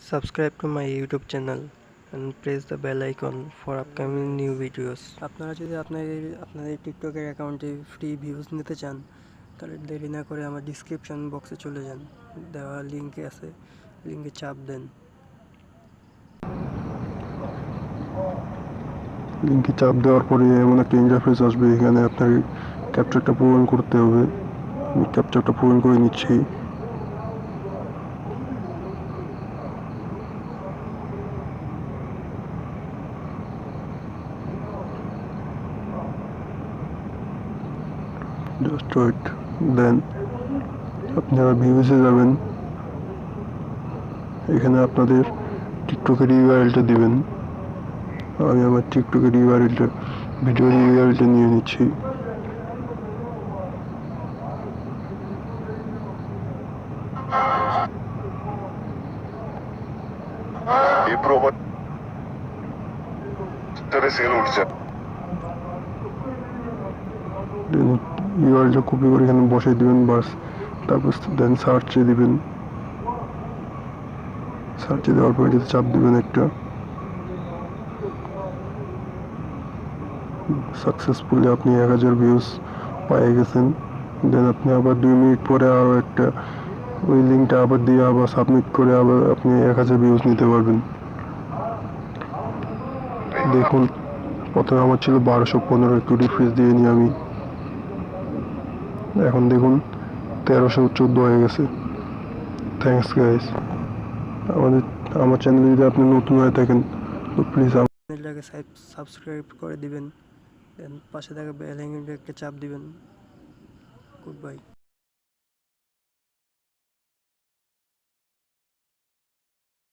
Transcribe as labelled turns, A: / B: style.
A: Subscribe to my YouTube channel and press the bell icon for upcoming new videos. আপনারা যদি আপনাদের টিকটকের অ্যাকাউন্টে ফ্রি ভিউজ নিতে চান তাহলে দেরি না করে আমার ডিসক্রিপশন বক্সে চলে যান, দেওয়া লিঙ্কে আছে, লিঙ্কে চাপ দেন।
B: লিঙ্কে চাপ দেওয়ার পরে এমন একটা ইন্টারফেস আসবে, এখানে আপনার ক্যাপচারটা পূরণ করতে হবে। আমি ক্যাপচারটা পূরণ করে নিচ্ছি। জাস্ট ওয়েট, দেন আপনারা ভিউজে যাবেন। এখানে আপনাদের টিকটকের ইউআরএলটা দিবেন। আমি আমার টিকটকের ইউআরএলটা, ভিডিওর ইউআরএলটা নিয়ে নিচ্ছি। ইউআরএলটা কপি করে এখানে বসাই দিবেন, বাস। তারপর দেন সার্চে দিবেন। সার্চে দেওয়ার পর এটাতে চাপ দিবেন একটা। সাকসেসফুলি আপনি 1000 ভিউজ পেয়ে গেছেন। দেন আপনি আবার 2 মিনিট পরে আরও একটা ওই লিঙ্কটা আবার দিয়ে আবার সাবমিট করে আবার আপনি 1000 ভিউজ নিতে পারবেন। দেখুন, প্রথমে আমার ছিল 1215, একটু রিফ্রেশ দিয়ে নিই আমি। এখন দেখুন 1314 হয়ে গেছে। Thanks guys. আমার চ্যানেলে যদি আপনি নতুন হয়ে থাকেন তো প্লিজ
A: চ্যানেলটাকে সাবস্ক্রাইব করে দিবেন, দেন পাশে থাকা বেল আইকনটা একটা চাপ দিবেন। Good bye.